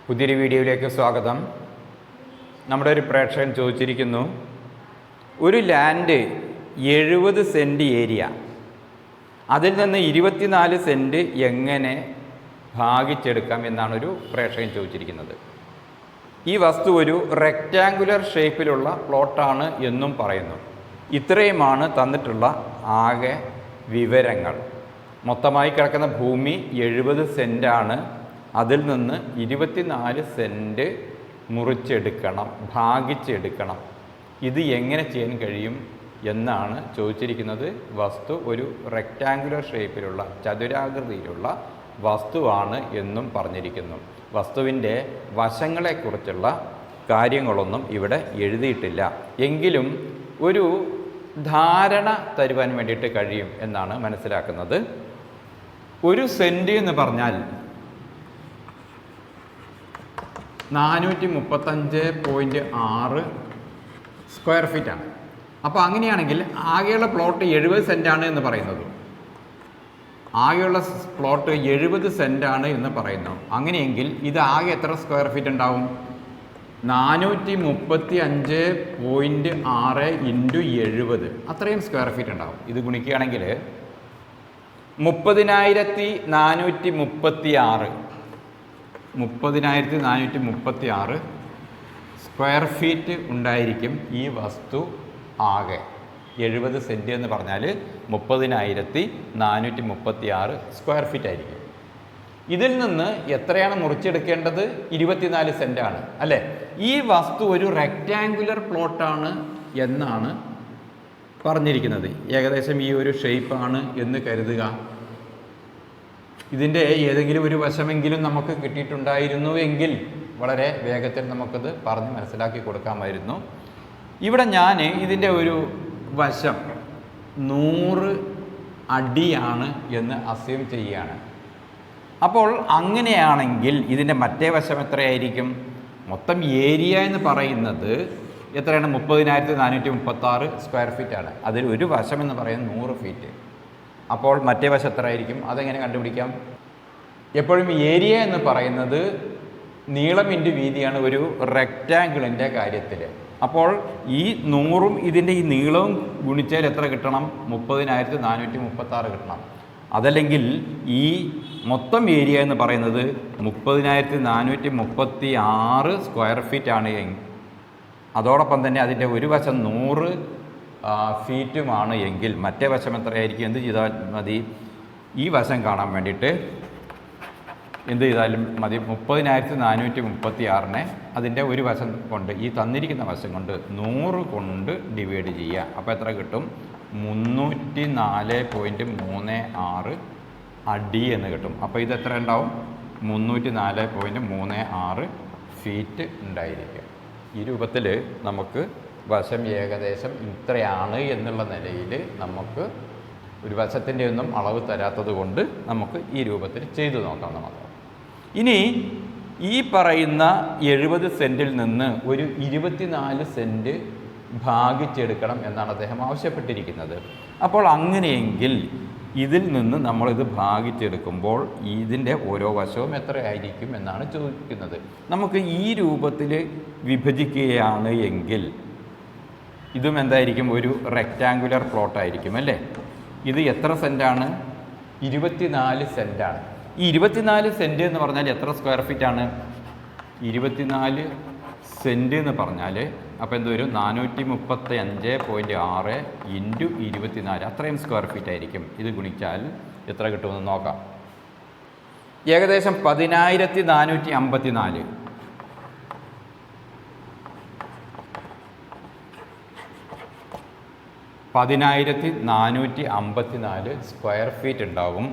പുതിയൊരു വീഡിയോയിലേക്ക് സ്വാഗതം. നമ്മുടെ ഒരു പ്രേക്ഷകൻ ചോദിച്ചിരിക്കുന്നു, ഒരു ലാൻഡ് 70 സെൻറ്റ് ഏരിയ, അതിൽ നിന്ന് 24 സെൻറ്റ് എങ്ങനെ ഭാഗിച്ചെടുക്കാം എന്നാണ് ഒരു പ്രേക്ഷകൻ ചോദിച്ചിരിക്കുന്നത്. ഈ വസ്തു ഒരു റെക്റ്റാങ്കുലർ ഷേപ്പിലുള്ള പ്ലോട്ടാണ് എന്നും പറയുന്നു. ഇത്രയുമാണ് തന്നിട്ടുള്ള ആകെ വിവരങ്ങൾ. മൊത്തമായി കിടക്കുന്ന ഭൂമി 70 സെൻറ്റാണ്. അതിൽ നിന്ന് 24 സെൻറ്റ് മുറിച്ചെടുക്കണം, ഭാഗിച്ചെടുക്കണം. ഇത് എങ്ങനെ ചെയ്യാൻ കഴിയും എന്നാണ് ചോദിച്ചിരിക്കുന്നത്. വസ്തു ഒരു റെക്റ്റാങ്കുലർ ഷേപ്പിലുള്ള ചതുരാകൃതിയിലുള്ള വസ്തുവാണ് എന്നും പറഞ്ഞിരിക്കുന്നു. വസ്തുവിൻ്റെ വശങ്ങളെക്കുറിച്ചുള്ള കാര്യങ്ങളൊന്നും ഇവിടെ എഴുതിയിട്ടില്ല. എങ്കിലും ഒരു ധാരണ തരുവാൻ വേണ്ടിയിട്ട് കഴിയും എന്നാണ് മനസ്സിലാക്കുന്നത്. ഒരു സെൻറ്റ് എന്ന് പറഞ്ഞാൽ 435.6 സ്ക്വയർ ഫീറ്റാണ്. അപ്പോൾ അങ്ങനെയാണെങ്കിൽ ആകെയുള്ള പ്ലോട്ട് 70 സെൻറ്റാണ് എന്ന് പറയുന്നത്. ആകെയുള്ള പ്ലോട്ട് 70 സെൻറ്റാണ് എന്ന് പറയുന്നു. അങ്ങനെയെങ്കിൽ ഇത് ആകെ എത്ര സ്ക്വയർ ഫീറ്റ് ഉണ്ടാവും? 435.6 ഇൻറ്റു 70, അത്രയും സ്ക്വയർ ഫീറ്റ് ഉണ്ടാവും. ഇത് ഗുണിക്കുകയാണെങ്കിൽ 30,436 സ്ക്വയർ ഫീറ്റ് ഉണ്ടായിരിക്കും ഈ വസ്തു ആകെ. 70 സെൻറ്റ് എന്ന് പറഞ്ഞാൽ 30,436 സ്ക്വയർ ഫീറ്റ് ആയിരിക്കും. ഇതിൽ നിന്ന് എത്രയാണ് മുറിച്ചെടുക്കേണ്ടത്? 24 സെൻറ്റാണ് അല്ലേ? ഈ വസ്തു ഒരു റെക്റ്റാങ്കുലർ പ്ലോട്ടാണ് എന്നാണ് പറഞ്ഞിരിക്കുന്നത്. ഏകദേശം ഈ ഒരു ഷേപ്പാണ് എന്ന് കരുതുക. ഇതിൻ്റെ ഏതെങ്കിലും ഒരു വശമെങ്കിലും നമുക്ക് കിട്ടിയിട്ടുണ്ടായിരുന്നു എങ്കിൽ വളരെ വേഗത്തിൽ നമുക്കത് പറഞ്ഞ് മനസ്സിലാക്കി കൊടുക്കാമായിരുന്നു. ഇവിടെ ഞാൻ ഇതിൻ്റെ ഒരു വശം 100 അടിയാണ് എന്ന് അസ്യൂം ചെയ്യുകയാണ്. അപ്പോൾ അങ്ങനെയാണെങ്കിൽ ഇതിൻ്റെ മറ്റേ വശം എത്രയായിരിക്കും? മൊത്തം ഏരിയ എന്ന് പറയുന്നത് എത്രയാണ്? 30,436 സ്ക്വയർ ഫീറ്റാണ്. അതിൽ ഒരു വശം എന്ന് പറയുന്നത് 100 ഫീറ്റ്. അപ്പോൾ മറ്റേ വശം എത്രയായിരിക്കും? അതെങ്ങനെ കണ്ടുപിടിക്കാം? എപ്പോഴും ഏരിയ എന്ന് പറയുന്നത് നീളം ഇൻറ്റു വീതിയാണ് ഒരു റെക്റ്റാങ്കിളിൻ്റെ കാര്യത്തിൽ. അപ്പോൾ ഈ 100ഉം ഇതിൻ്റെ ഈ നീളവും ഗുണിച്ചാൽ എത്ര കിട്ടണം? 30,436 കിട്ടണം. അതല്ലെങ്കിൽ ഈ മൊത്തം ഏരിയ എന്ന് പറയുന്നത് 30,436 സ്ക്വയർ ഫീറ്റാണ്. അതോടൊപ്പം തന്നെ അതിൻ്റെ ഒരു വശം 100 ഫീറ്റുമാണ് എങ്കിൽ മറ്റേ വശം എത്രയായിരിക്കും? എന്ത് ചെയ്താൽ മതി? ഈ വശം കാണാൻ വേണ്ടിയിട്ട് എന്ത് ചെയ്താലും മതി? 30,436 അതിൻ്റെ ഒരു വശം കൊണ്ട്, ഈ തന്നിരിക്കുന്ന വശം കൊണ്ട് 100 കൊണ്ട് ഡിവൈഡ് ചെയ്യുക. അപ്പോൾ എത്ര കിട്ടും? 304.36 അടി എന്ന് കിട്ടും. അപ്പോൾ ഇത് എത്ര ഉണ്ടാവും? 304.36 ഫീറ്റ് ഉണ്ടായിരിക്കും. ഈ രൂപത്തിൽ നമുക്ക് വശം ഏകദേശം ഇത്രയാണ് എന്നുള്ള നിലയിൽ നമുക്ക് ഒരു വശത്തിൻ്റെ ഒന്നും അളവ് തരാത്തത് കൊണ്ട് നമുക്ക് ഈ രൂപത്തിൽ ചെയ്തു നോക്കാം നമുക്ക്. ഇനി ഈ പറയുന്ന 70 സെൻറ്റിൽ നിന്ന് ഒരു 24 സെൻറ്റ് ഭാഗിച്ചെടുക്കണം എന്നാണ് അദ്ദേഹം ആവശ്യപ്പെട്ടിരിക്കുന്നത്. അപ്പോൾ അങ്ങനെയെങ്കിൽ ഇതിൽ നിന്ന് നമ്മളിത് ഭാഗിച്ചെടുക്കുമ്പോൾ ഇതിൻ്റെ ഓരോ വശവും എത്രയായിരിക്കും എന്നാണ് ചോദിക്കുന്നത്. നമുക്ക് ഈ രൂപത്തിൽ വിഭജിക്കുകയാണ് എങ്കിൽ ഇതും എന്തായിരിക്കും? ഒരു റെക്റ്റാങ്കുലർ പ്ലോട്ടായിരിക്കും അല്ലേ? ഇത് എത്ര സെൻറ്റാണ്? 24 സെൻറ്റാണ്. ഈ 24 സെൻറ്റ് എന്ന് പറഞ്ഞാൽ എത്ര സ്ക്വയർ ഫീറ്റാണ്? 24 സെൻറ്റ് എന്ന് പറഞ്ഞാൽ അപ്പോൾ എന്ത് വരും? 435.6 ഇൻറ്റു 24, അത്രയും സ്ക്വയർ ഫീറ്റ് ആയിരിക്കും. ഇത് ഗുണിച്ചാൽ എത്ര കിട്ടുമെന്ന് നോക്കാം. ഏകദേശം 10,454 10,454 സ്ക്വയർ ഫീറ്റ് ഉണ്ടാവും.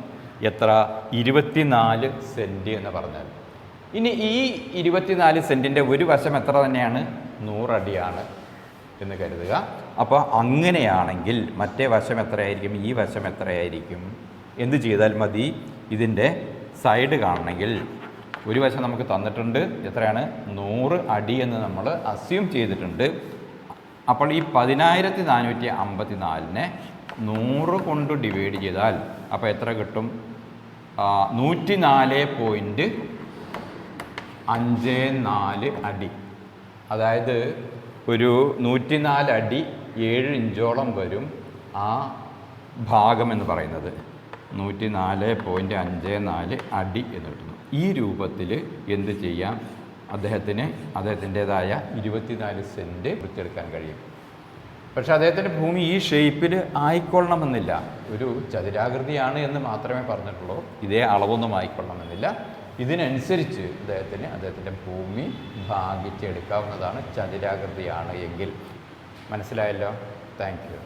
എത്ര? 24 സെൻറ്റ് എന്ന് പറഞ്ഞാൽ. ഇനി ഈ 24 സെൻറ്റിൻ്റെ ഒരു വശം എത്ര തന്നെയാണ്? 100 അടിയാണ് എന്ന് കരുതുക. അപ്പോൾ അങ്ങനെയാണെങ്കിൽ മറ്റേ വശം എത്രയായിരിക്കും? ഈ വശം എത്രയായിരിക്കും? എന്ത് ചെയ്താൽ മതി? ഇതിൻ്റെ സൈഡ് കാണണമെങ്കിൽ ഒരു വശം നമുക്ക് തന്നിട്ടുണ്ട്. എത്രയാണ്? 100 അടി എന്ന് നമ്മൾ അസ്യൂം ചെയ്തിട്ടുണ്ട്. അപ്പോൾ ഈ 10,454 100 കൊണ്ട് ഡിവൈഡ് ചെയ്താൽ അപ്പോൾ എത്ര കിട്ടും? 104. 54 അടി, അതായത് ഒരു 104 അടി 7 ഇഞ്ചോളം വരും ആ ഭാഗം എന്ന് പറയുന്നത്. 104.54 അടി എന്ന് കിട്ടുന്നു. ഈ രൂപത്തിൽ എന്ത് ചെയ്യാം, അദ്ദേഹത്തിൻ്റേതായ 24 സെൻറ്റ് വൃത്തിയെടുക്കാൻ കഴിയും. പക്ഷെ അദ്ദേഹത്തിൻ്റെ ഭൂമി ഈ ഷേപ്പിൽ ആയിക്കൊള്ളണമെന്നില്ല. ഒരു ചതുരാകൃതിയാണ് എന്ന് മാത്രമേ പറഞ്ഞിട്ടുള്ളൂ. ഇതേ അളവൊന്നും ആയിക്കൊള്ളണമെന്നില്ല. ഇതിനനുസരിച്ച് അദ്ദേഹത്തിൻ്റെ ഭൂമി ഭാഗിച്ചെടുക്കാവുന്നതാണ്, ചതുരാകൃതിയാണ് എങ്കിൽ. മനസ്സിലായല്ലോ? Thank you.